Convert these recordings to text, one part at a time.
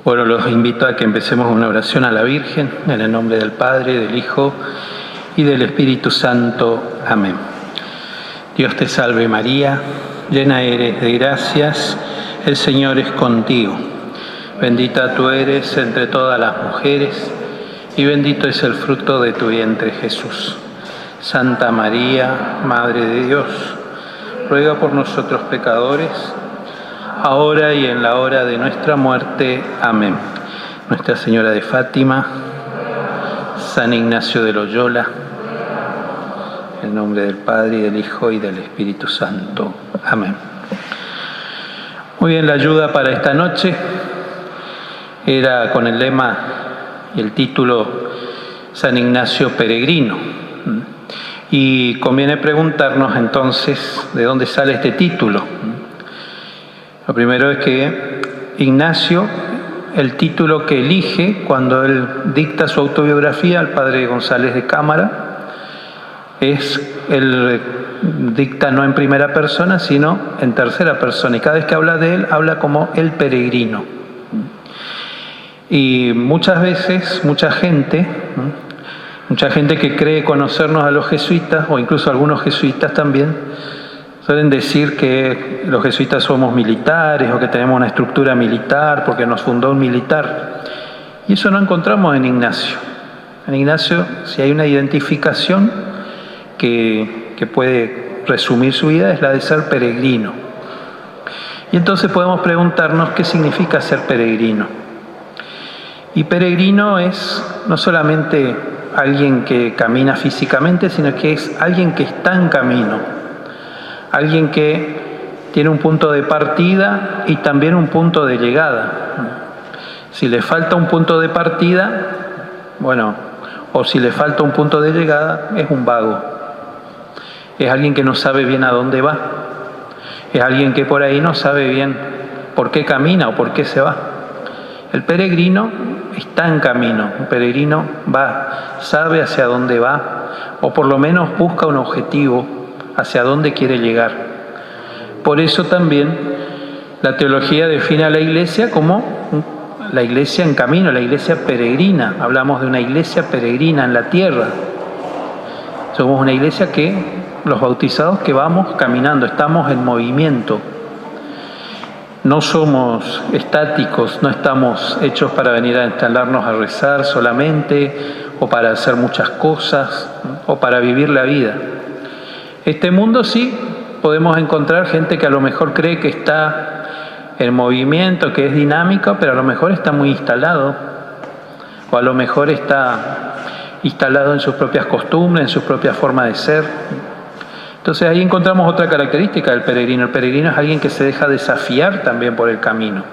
Bueno, los invito a que empecemos una oración a la Virgen, en el nombre del Padre, del Hijo y del Espíritu Santo. Amén. Dios te salve María, llena eres de gracias, el Señor es contigo. Bendita tú eres entre todas las mujeres, y bendito es el fruto de tu vientre, Jesús. Santa María, Madre de Dios, ruega por nosotros pecadores, ahora y en la hora de nuestra muerte. Amén. Nuestra Señora de Fátima, San Ignacio de Loyola, en nombre del Padre, y del Hijo, y del Espíritu Santo. Amén. Muy bien, la ayuda para esta noche era con el lema y el título San Ignacio Peregrino. Y conviene preguntarnos entonces de dónde sale este título. Lo primero es que Ignacio, el título que elige cuando él dicta su autobiografía al padre González de Cámara, él dicta no en primera persona, sino en tercera persona. Y cada vez que habla de él, habla como el peregrino. Y muchas veces, mucha gente que cree conocernos a los jesuitas, o incluso algunos jesuitas también, suelen decir que los jesuitas somos militares o que tenemos una estructura militar porque nos fundó un militar. Y eso no encontramos en Ignacio. En Ignacio, si hay una identificación que puede resumir su vida, es la de ser peregrino. Y entonces podemos preguntarnos qué significa ser peregrino. Y peregrino es no solamente alguien que camina físicamente, sino que es alguien que está en camino. Alguien que tiene un punto de partida y también un punto de llegada. Si le falta un punto de partida, o si le falta un punto de llegada, es un vago. Es alguien que no sabe bien a dónde va. Es alguien que por ahí no sabe bien por qué camina o por qué se va. El peregrino está en camino. El peregrino va, sabe hacia dónde va, o por lo menos busca un objetivo hacia dónde quiere llegar. Por eso también la teología define a la Iglesia como la Iglesia en camino, la Iglesia peregrina. Hablamos de una Iglesia peregrina en la tierra. Somos una Iglesia que, los bautizados, que vamos caminando, estamos en movimiento. No somos estáticos, no estamos hechos para venir a instalarnos a rezar solamente, o para hacer muchas cosas, o para vivir la vida. Este mundo sí, podemos encontrar gente que a lo mejor cree que está en movimiento, que es dinámica, pero a lo mejor está muy instalado, o a lo mejor está instalado en sus propias costumbres, en sus propias formas de ser. Entonces ahí encontramos otra característica del peregrino. El peregrino es alguien que se deja desafiar también por el camino.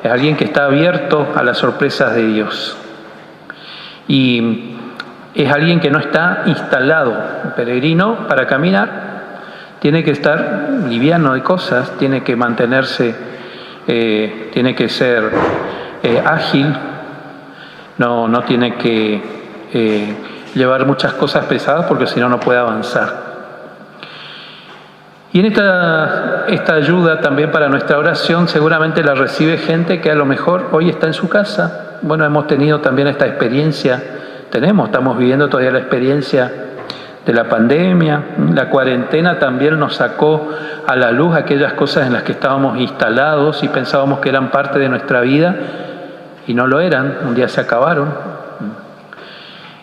Es alguien que está abierto a las sorpresas de Dios. Y es alguien que no está instalado. El peregrino, para caminar, tiene que estar liviano de cosas, tiene que mantenerse, tiene que ser ágil, no tiene que llevar muchas cosas pesadas porque si no, no puede avanzar. Y en esta ayuda también para nuestra oración seguramente la recibe gente que a lo mejor hoy está en su casa. Bueno, hemos tenido también esta experiencia. Estamos viviendo todavía la experiencia de la pandemia. La cuarentena también nos sacó a la luz aquellas cosas en las que estábamos instalados y pensábamos que eran parte de nuestra vida y no lo eran. Un día se acabaron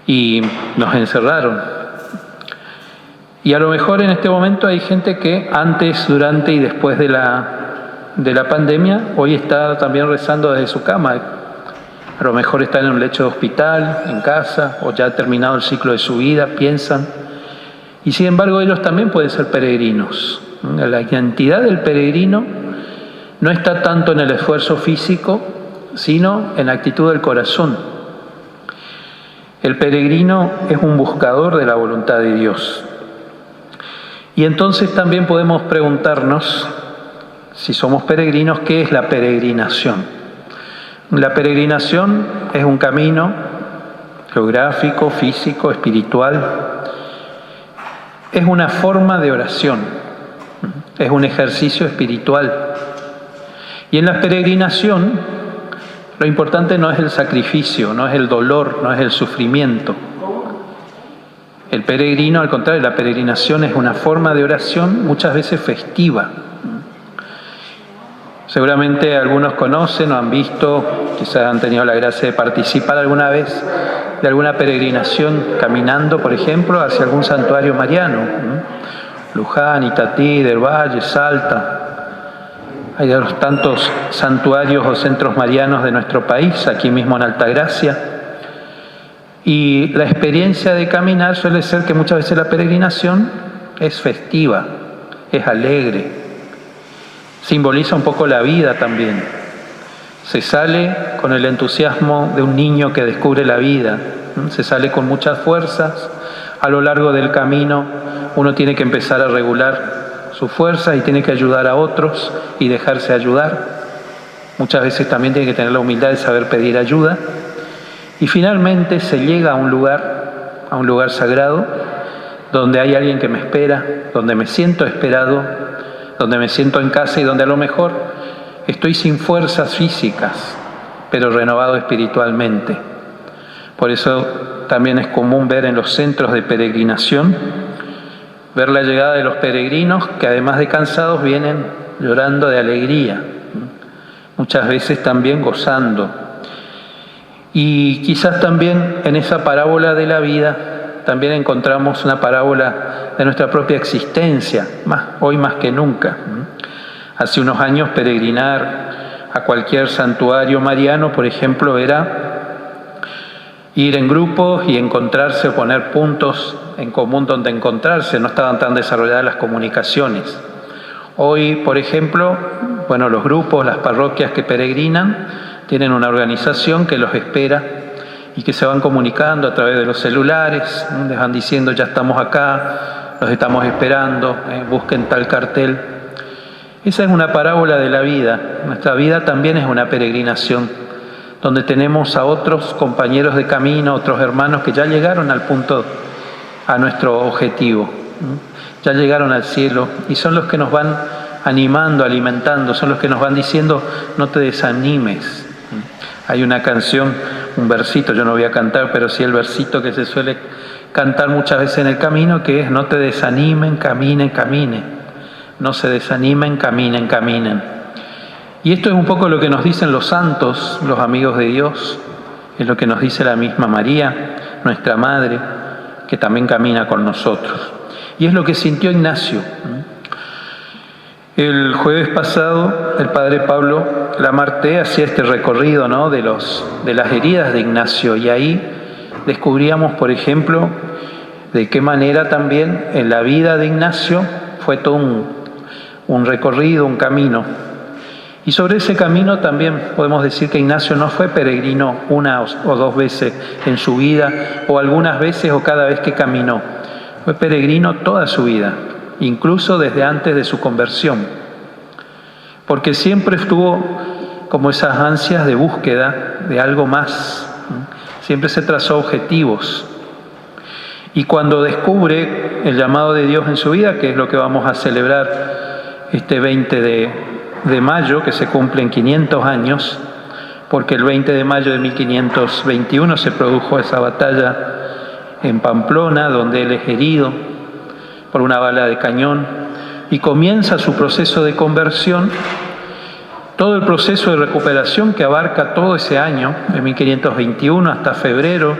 y nos encerraron. Y a lo mejor en este momento hay gente que antes, durante y después de la pandemia, hoy está también rezando desde su cama. A lo mejor están en un lecho de hospital, en casa, o ya ha terminado el ciclo de su vida, piensan. Y sin embargo ellos también pueden ser peregrinos. La identidad del peregrino no está tanto en el esfuerzo físico, sino en la actitud del corazón. El peregrino es un buscador de la voluntad de Dios. Y entonces también podemos preguntarnos, si somos peregrinos, ¿qué es la peregrinación? La peregrinación es un camino geográfico, físico, espiritual. Es una forma de oración, es un ejercicio espiritual. Y en la peregrinación Lo importante no es el sacrificio, no es el dolor, no es el sufrimiento. El peregrino, al contrario, la peregrinación es una forma de oración muchas veces festiva. Seguramente algunos conocen o han visto, quizás han tenido la gracia de participar alguna vez de alguna peregrinación caminando, por ejemplo, hacia algún santuario mariano. Luján, Itatí, del Valle, Salta. Hay de los tantos santuarios o centros marianos de nuestro país, aquí mismo en Altagracia. Y la experiencia de caminar suele ser que muchas veces la peregrinación es festiva, es alegre, simboliza un poco la vida también. Se sale con el entusiasmo de un niño que descubre la vida, se sale con muchas fuerzas. A lo largo del camino uno tiene que empezar a regular sus fuerzas y tiene que ayudar a otros y dejarse ayudar. Muchas veces también tiene que tener la humildad de saber pedir ayuda. Y finalmente se llega a un lugar sagrado, donde hay alguien que me espera, donde me siento esperado, donde me siento en casa y donde a lo mejor estoy sin fuerzas físicas, pero renovado espiritualmente. Por eso también es común ver en los centros de peregrinación, ver la llegada de los peregrinos que además de cansados vienen llorando de alegría, muchas veces también gozando. Y quizás también en esa parábola de la vida también encontramos una parábola de nuestra propia existencia, hoy más que nunca. Hace unos años peregrinar a cualquier santuario mariano, por ejemplo, era ir en grupos y encontrarse o poner puntos en común donde encontrarse, no estaban tan desarrolladas las comunicaciones. Hoy, por ejemplo, los grupos, las parroquias que peregrinan, tienen una organización que los espera y que se van comunicando a través de los celulares, les van diciendo ya estamos acá, los estamos esperando, busquen tal cartel. Esa es una parábola de la vida. Nuestra vida también es una peregrinación, donde tenemos a otros compañeros de camino, otros hermanos que ya llegaron al punto, a nuestro objetivo, ya llegaron al cielo y son los que nos van animando, alimentando, son los que nos van diciendo no te desanimes. Hay una canción, un versito, yo no voy a cantar, pero sí el versito que se suele cantar muchas veces en el camino, que es no te desanimen, caminen, caminen. No se desanimen, caminen, caminen. Y esto es un poco lo que nos dicen los santos, los amigos de Dios, es lo que nos dice la misma María, nuestra Madre, que también camina con nosotros. Y es lo que sintió Ignacio. El jueves pasado, el padre Pablo Lamarté hacía este recorrido, ¿no?, de las heridas de Ignacio, y ahí descubríamos, por ejemplo, de qué manera también en la vida de Ignacio fue todo un recorrido, un camino. Y sobre ese camino también podemos decir que Ignacio no fue peregrino una o dos veces en su vida, o algunas veces o cada vez que caminó. Fue peregrino toda su vida, incluso desde antes de su conversión, porque siempre estuvo como esas ansias de búsqueda de algo más, siempre se trazó objetivos. Y cuando descubre el llamado de Dios en su vida, que es lo que vamos a celebrar este 20 de mayo, que se cumplen 500 años, porque el 20 de mayo de 1521 se produjo esa batalla en Pamplona, donde él es herido por una bala de cañón, y comienza su proceso de conversión, todo el proceso de recuperación que abarca todo ese año, de 1521 hasta febrero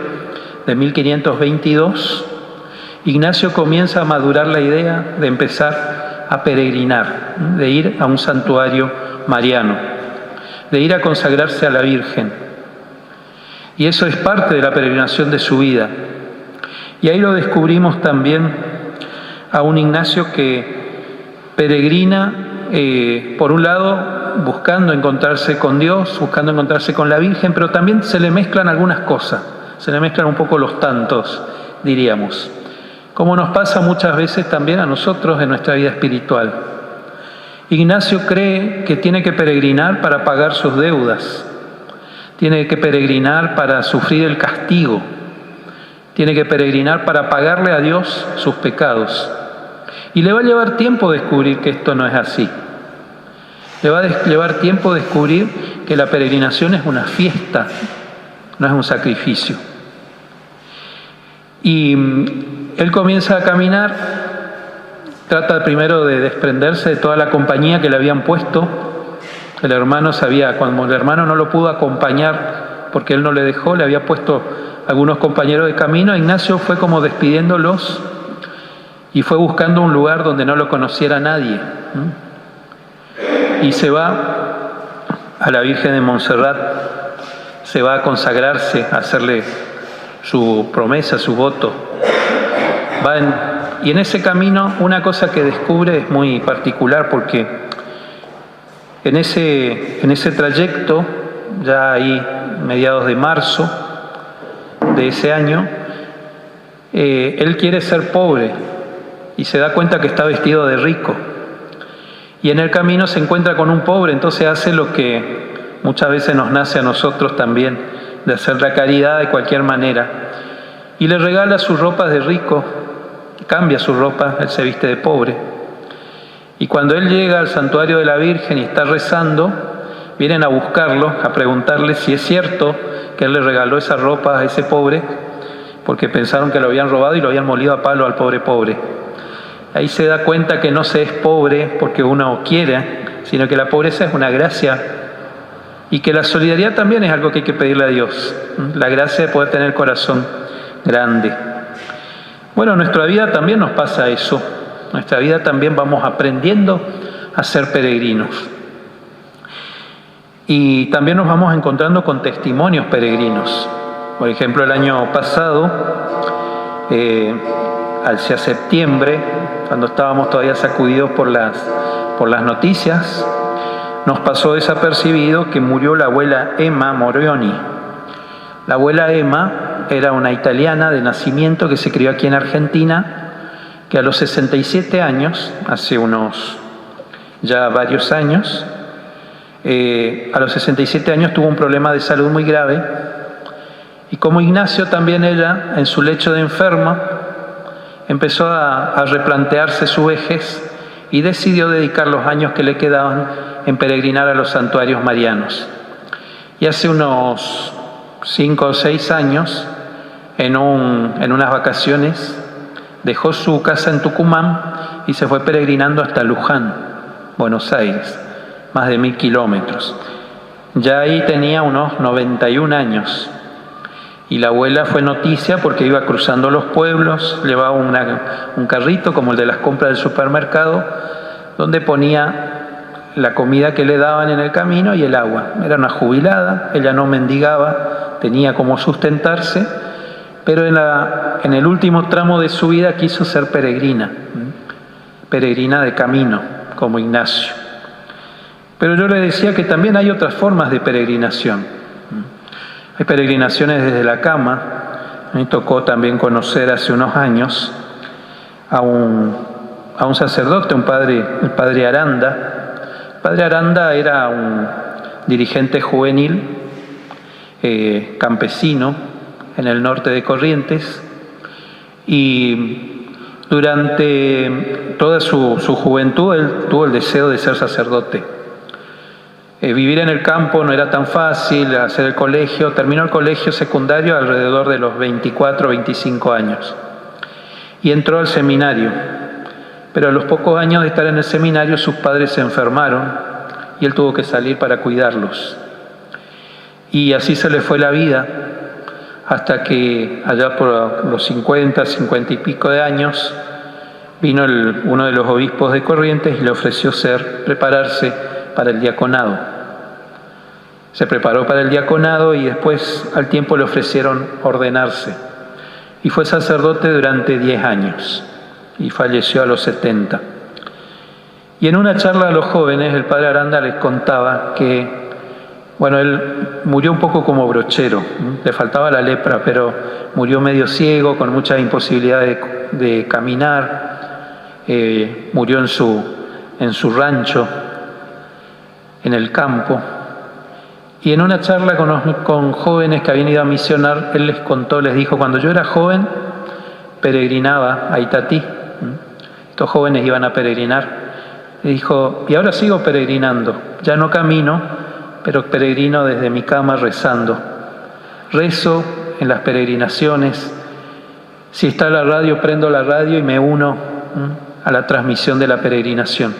de 1522, Ignacio comienza a madurar la idea de empezar a peregrinar, de ir a un santuario mariano, de ir a consagrarse a la Virgen. Y eso es parte de la peregrinación de su vida. Y ahí lo descubrimos también a un Ignacio que peregrina, por un lado, buscando encontrarse con Dios, buscando encontrarse con la Virgen, pero también se le mezclan algunas cosas, se le mezclan un poco los tantos, diríamos, como nos pasa muchas veces también a nosotros en nuestra vida espiritual. Ignacio cree que tiene que peregrinar para pagar sus deudas, tiene que peregrinar para sufrir el castigo, tiene que peregrinar para pagarle a Dios sus pecados. Y le va a llevar tiempo descubrir que esto no es así. Le va a llevar tiempo descubrir que la peregrinación es una fiesta, no es un sacrificio. Y él comienza a caminar, trata primero de desprenderse de toda la compañía que le habían puesto. El hermano sabía, cuando el hermano no lo pudo acompañar porque él no le dejó, le había puesto algunos compañeros de camino. Ignacio fue como despidiéndolos y fue buscando un lugar donde no lo conociera nadie. Y se va a la Virgen de Montserrat, se va a consagrarse, a hacerle su promesa, su voto. Y en ese camino una cosa que descubre es muy particular, porque en ese trayecto, ya ahí mediados de marzo de ese año, él quiere ser pobre y se da cuenta que está vestido de rico. Y en el camino se encuentra con un pobre, entonces hace lo que muchas veces nos nace a nosotros también, de hacer la caridad de cualquier manera. Y le regala sus ropas de rico, cambia su ropa, él se viste de pobre. Y cuando él llega al santuario de la Virgen y está rezando, vienen a buscarlo, a preguntarle si es cierto que él le regaló esa ropa a ese pobre, porque pensaron que lo habían robado y lo habían molido a palo al pobre. Ahí se da cuenta que no se es pobre porque uno quiere, sino que la pobreza es una gracia y que la solidaridad también es algo que hay que pedirle a Dios, la gracia de poder tener corazón grande. Bueno, en nuestra vida también nos pasa eso, en nuestra vida también vamos aprendiendo a ser peregrinos. Y también nos vamos encontrando con testimonios peregrinos. Por ejemplo, el año pasado, hacia septiembre, cuando estábamos todavía sacudidos por las noticias, nos pasó desapercibido que murió la abuela Emma Morioni. La abuela Emma era una italiana de nacimiento que se crió aquí en Argentina, que a los 67 años, hace unos ya varios años, a los 67 años tuvo un problema de salud muy grave, y como Ignacio también ella, en su lecho de enferma, empezó a replantearse su vejez y decidió dedicar los años que le quedaban en peregrinar a los santuarios marianos. Y hace unos 5 o 6 años, en unas vacaciones, dejó su casa en Tucumán y se fue peregrinando hasta Luján, Buenos Aires, más de 1000 kilómetros. Ya ahí tenía unos 91 años. Y la abuela fue noticia porque iba cruzando los pueblos, llevaba un carrito como el de las compras del supermercado, donde ponía la comida que le daban en el camino y el agua. Era una jubilada, ella no mendigaba, tenía como sustentarse, pero en el último tramo de su vida quiso ser peregrina de camino, como Ignacio. Pero yo le decía que también hay otras formas de peregrinación. Hay peregrinaciones desde la cama. Me tocó también conocer hace unos años a un sacerdote, el padre Aranda. El padre Aranda era un dirigente juvenil, campesino, en el norte de Corrientes, y durante toda su juventud él tuvo el deseo de ser sacerdote. Vivir en el campo no era tan fácil, hacer el colegio. Terminó el colegio secundario alrededor de los 24 o 25 años y entró al seminario. Pero a los pocos años de estar en el seminario sus padres se enfermaron y él tuvo que salir para cuidarlos. Y así se le fue la vida hasta que allá por los 50 y pico de años vino uno de los obispos de Corrientes y le ofreció prepararse para el diaconado. Se preparó para el diaconado y después al tiempo le ofrecieron ordenarse. Y fue sacerdote durante 10 años y falleció a los 70. Y en una charla a los jóvenes el padre Aranda les contaba que, él murió un poco como brochero, le faltaba la lepra, pero murió medio ciego, con mucha imposibilidad de caminar, murió en su rancho, en el campo. Y en una charla con jóvenes que habían ido a misionar, él les dijo, cuando yo era joven, peregrinaba a Itatí. Estos jóvenes iban a peregrinar. Le dijo, y ahora sigo peregrinando, ya no camino, pero peregrino desde mi cama rezando. Rezo en las peregrinaciones. Si está la radio, prendo la radio y me uno a la transmisión de la peregrinación.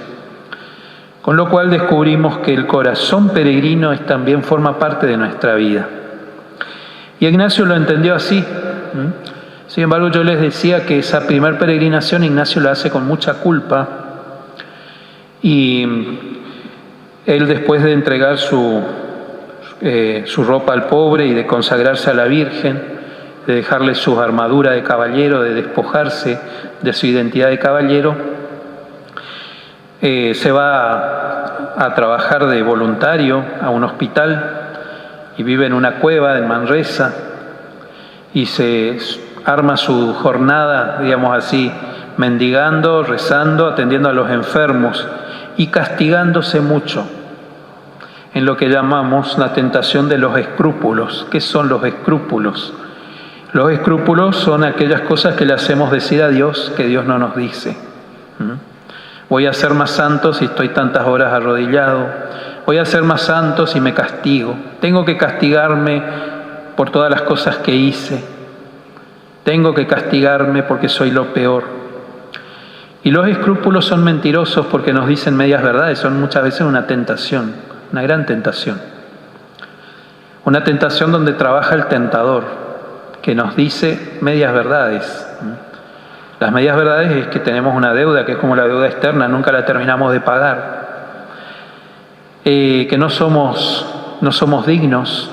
Con lo cual descubrimos que el corazón peregrino también forma parte de nuestra vida. Y Ignacio lo entendió así. Sin embargo, yo les decía que esa primer peregrinación Ignacio la hace con mucha culpa. Y él, después de entregar su ropa al pobre y de consagrarse a la Virgen, de dejarle su armadura de caballero, de despojarse de su identidad de caballero, se va a trabajar de voluntario a un hospital y vive en una cueva en Manresa y se arma su jornada, digamos así, mendigando, rezando, atendiendo a los enfermos y castigándose mucho en lo que llamamos la tentación de los escrúpulos. ¿Qué son los escrúpulos? Los escrúpulos son aquellas cosas que le hacemos decir a Dios que Dios no nos dice. Voy a ser más santo si estoy tantas horas arrodillado. Voy a ser más santo si me castigo. Tengo que castigarme por todas las cosas que hice. Tengo que castigarme porque soy lo peor. Y los escrúpulos son mentirosos porque nos dicen medias verdades. Son muchas veces una tentación, una gran tentación. Una tentación donde trabaja el tentador, que nos dice medias verdades. Las medias verdades es que tenemos una deuda, que es como la deuda externa, nunca la terminamos de pagar. Que no somos dignos,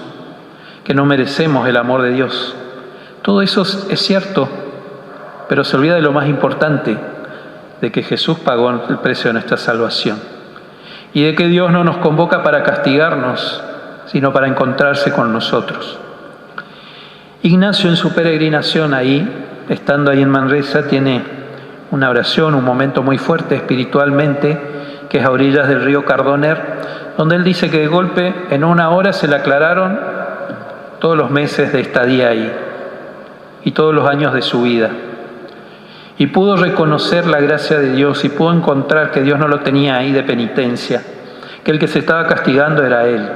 que no merecemos el amor de Dios. Todo eso es cierto, pero se olvida de lo más importante, de que Jesús pagó el precio de nuestra salvación. Y de que Dios no nos convoca para castigarnos, sino para encontrarse con nosotros. Ignacio, en su peregrinación ahí, estando ahí en Manresa, tiene una oración, un momento muy fuerte espiritualmente, que es a orillas del río Cardoner, donde él dice que de golpe, en una hora, se le aclararon todos los meses de estadía ahí y todos los años de su vida. Y pudo reconocer la gracia de Dios y pudo encontrar que Dios no lo tenía ahí de penitencia, que el que se estaba castigando era él.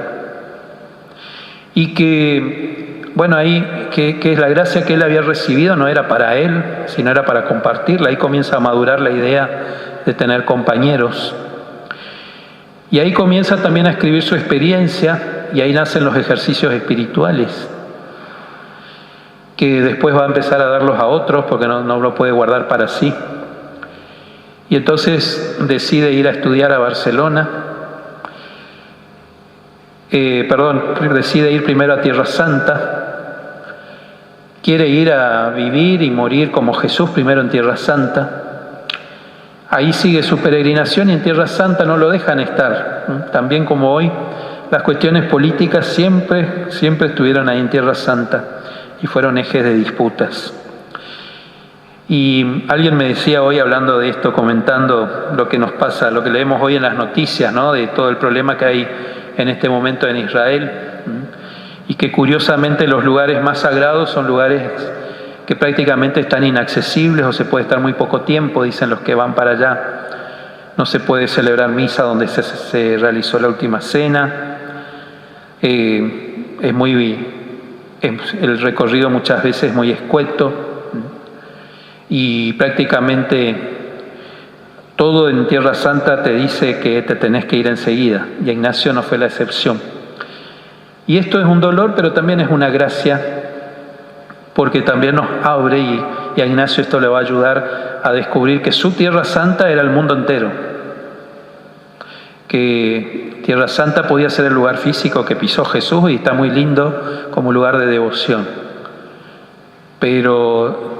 Y que, bueno, ahí, que la gracia que él había recibido no era para él, sino era para compartirla. Ahí comienza a madurar la idea de tener compañeros. Y ahí comienza también a escribir su experiencia, y ahí nacen los ejercicios espirituales, que después va a empezar a darlos a otros porque no lo puede guardar para sí. Y entonces decide ir a estudiar a Barcelona. Decide ir primero a Tierra Santa. Quiere ir a vivir y morir como Jesús primero en Tierra Santa. Ahí sigue su peregrinación y en Tierra Santa no lo dejan estar. También como hoy, las cuestiones políticas siempre estuvieron ahí en Tierra Santa y fueron ejes de disputas. Y alguien me decía hoy, hablando de esto, comentando lo que nos pasa, lo que leemos hoy en las noticias, ¿no?, de todo el problema que hay en este momento en Israel, y que curiosamente los lugares más sagrados son lugares que prácticamente están inaccesibles o se puede estar muy poco tiempo, dicen los que van para allá. No se puede celebrar misa donde se realizó la última cena. El recorrido muchas veces es muy escueto y prácticamente todo en Tierra Santa te dice que te tenés que ir enseguida, y a Ignacio no fue la excepción. Y esto es un dolor, pero también es una gracia, porque también nos abre y a Ignacio esto le va a ayudar a descubrir que su Tierra Santa era el mundo entero, que Tierra Santa podía ser el lugar físico que pisó Jesús y está muy lindo como lugar de devoción, pero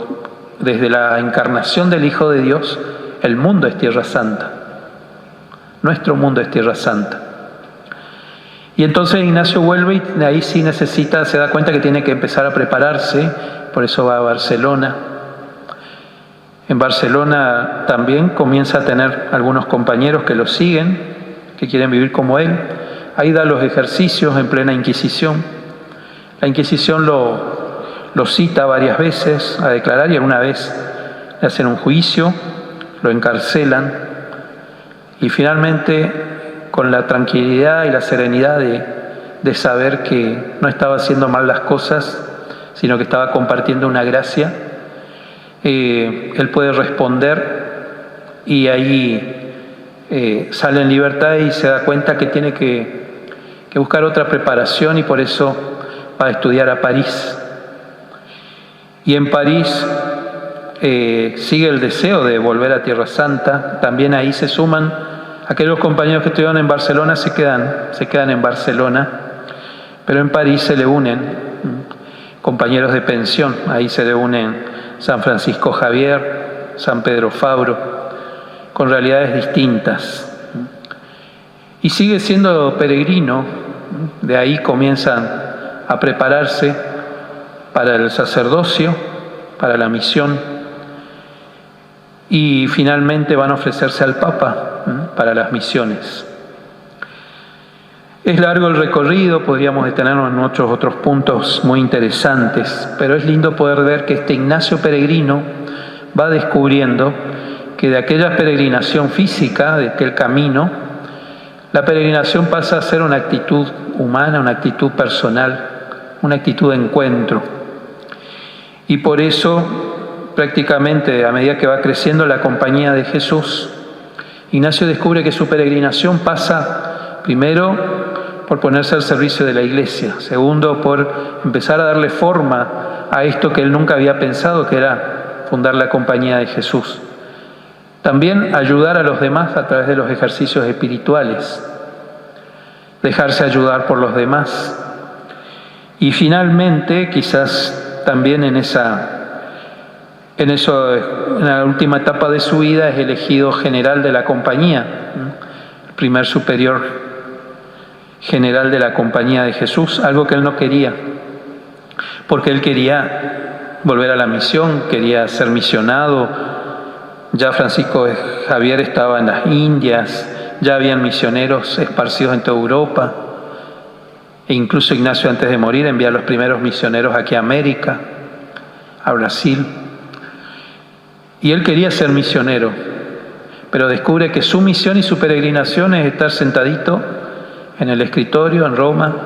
desde la encarnación del Hijo de Dios, el mundo es Tierra Santa, nuestro mundo es Tierra Santa. Y entonces Ignacio vuelve y de ahí sí se da cuenta que tiene que empezar a prepararse, por eso va a Barcelona. En Barcelona también comienza a tener algunos compañeros que lo siguen, que quieren vivir como él. Ahí da los ejercicios en plena Inquisición. La Inquisición lo cita varias veces a declarar y alguna vez le hacen un juicio, lo encarcelan y finalmente, con la tranquilidad y la serenidad de saber que no estaba haciendo mal las cosas, sino que estaba compartiendo una gracia, él puede responder y ahí sale en libertad y se da cuenta que tiene que buscar otra preparación, y por eso va a estudiar a París. Y en París sigue el deseo de volver a Tierra Santa. También ahí se suman aquellos compañeros que estuvieron en Barcelona, se quedan en Barcelona, pero en París se le unen compañeros de pensión. Ahí se le unen San Francisco Javier, San Pedro Fabro, con realidades distintas. Y sigue siendo peregrino. De ahí comienzan a prepararse para el sacerdocio, para la misión, y finalmente van a ofrecerse al Papa para las misiones. Es largo el recorrido, podríamos detenernos en muchos otros puntos muy interesantes, pero es lindo poder ver que este Ignacio peregrino va descubriendo que de aquella peregrinación física, de aquel camino, la peregrinación pasa a ser una actitud humana, una actitud personal, una actitud de encuentro. Y por eso, prácticamente a medida que va creciendo la compañía de Jesús, Ignacio descubre que su peregrinación pasa primero por ponerse al servicio de la Iglesia, segundo por empezar a darle forma a esto que él nunca había pensado, que era fundar la compañía de Jesús. También ayudar a los demás a través de los ejercicios espirituales, dejarse ayudar por los demás. Y finalmente, quizás también en la última etapa de su vida, es elegido general de la compañía, el primer superior general de la compañía de Jesús, algo que él no quería, porque él quería volver a la misión, quería ser misionado. Ya Francisco Javier estaba en las Indias, ya habían misioneros esparcidos en toda Europa, e incluso Ignacio, antes de morir, envía a los primeros misioneros aquí a América, a Brasil. Y él quería ser misionero, pero descubre que su misión y su peregrinación es estar sentadito en el escritorio en Roma,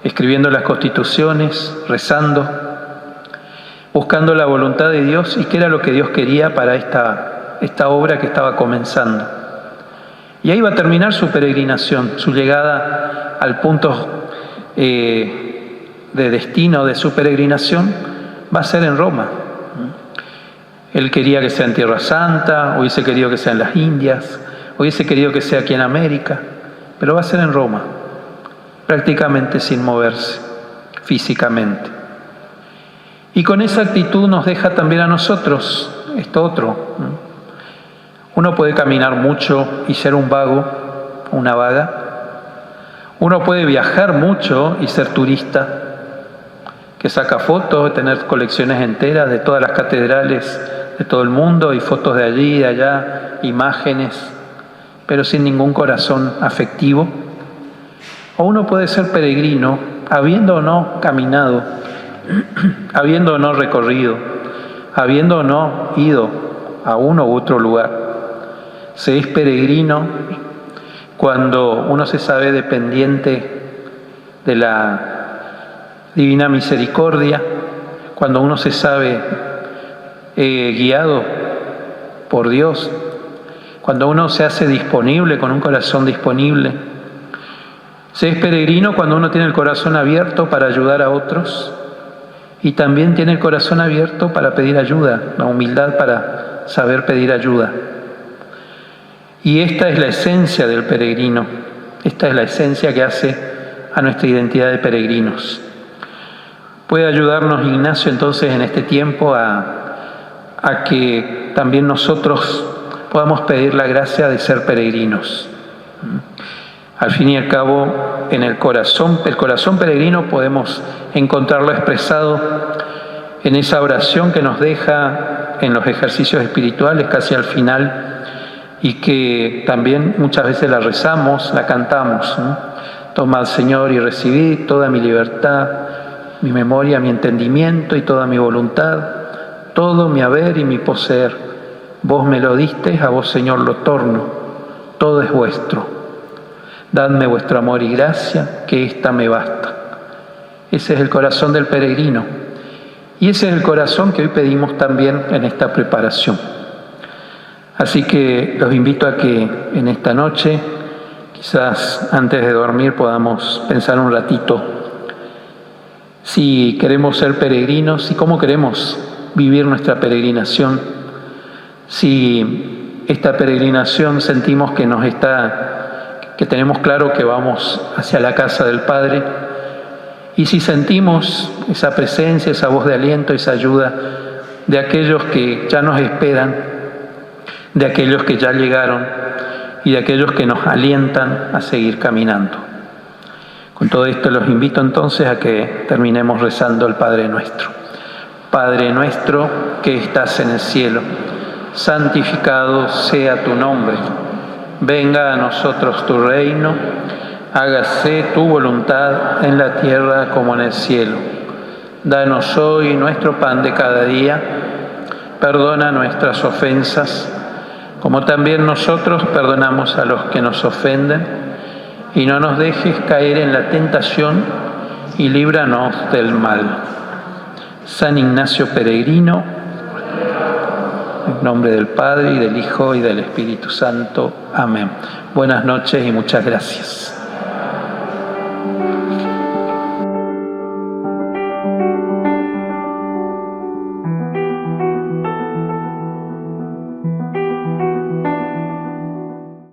escribiendo las constituciones, rezando, buscando la voluntad de Dios y qué era lo que Dios quería para esta obra que estaba comenzando. Y ahí va a terminar su peregrinación, su llegada al punto de destino de su peregrinación va a ser en Roma. Él quería que sea en Tierra Santa, hubiese querido que sea en las Indias, hubiese querido que sea aquí en América, pero va a ser en Roma, prácticamente sin moverse físicamente. Y con esa actitud nos deja también a nosotros esto otro. Uno puede caminar mucho y ser un vago, una vaga. Uno puede viajar mucho y ser turista, que saca fotos, tener colecciones enteras de todas las catedrales de todo el mundo y fotos de allí y de allá, imágenes, pero sin ningún corazón afectivo. O uno puede ser peregrino, habiendo o no caminado, habiendo o no recorrido, habiendo o no ido a uno u otro lugar. Se es peregrino cuando uno se sabe dependiente de la divina misericordia, cuando uno se sabe guiado por Dios, cuando uno se hace disponible, con un corazón disponible. Se es peregrino cuando uno tiene el corazón abierto para ayudar a otros y también tiene el corazón abierto para pedir ayuda, la humildad para saber pedir ayuda. Y esta es la esencia del peregrino, esta es la esencia que hace a nuestra identidad de peregrinos. Puede ayudarnos Ignacio entonces en este tiempo a que también nosotros podamos pedir la gracia de ser peregrinos. Al fin y al cabo, en el corazón peregrino podemos encontrarlo expresado en esa oración que nos deja en los ejercicios espirituales casi al final y que también muchas veces la rezamos, la cantamos, ¿no? Tomad, Señor, y recibid toda mi libertad, mi memoria, mi entendimiento y toda mi voluntad, todo mi haber y mi poseer. Vos me lo disteis, a vos, Señor, lo torno, todo es vuestro. Dadme vuestro amor y gracia, que ésta me basta. Ese es el corazón del peregrino. Y ese es el corazón que hoy pedimos también en esta preparación. Así que los invito a que en esta noche, quizás antes de dormir, podamos pensar un ratito si queremos ser peregrinos y cómo queremos vivir nuestra peregrinación. Si esta peregrinación sentimos que que tenemos claro que vamos hacia la casa del Padre, y si sentimos esa presencia, esa voz de aliento, esa ayuda de aquellos que ya nos esperan, de aquellos que ya llegaron y de aquellos que nos alientan a seguir caminando. Con todo esto los invito entonces a que terminemos rezando el Padre Nuestro. Padre nuestro que estás en el cielo, santificado sea tu nombre. Venga a nosotros tu reino, hágase tu voluntad en la tierra como en el cielo. Danos hoy nuestro pan de cada día, perdona nuestras ofensas, como también nosotros perdonamos a los que nos ofenden, y no nos dejes caer en la tentación, y líbranos del mal. San Ignacio Peregrino, en nombre del Padre, y del Hijo, y del Espíritu Santo. Amén. Buenas noches y muchas gracias.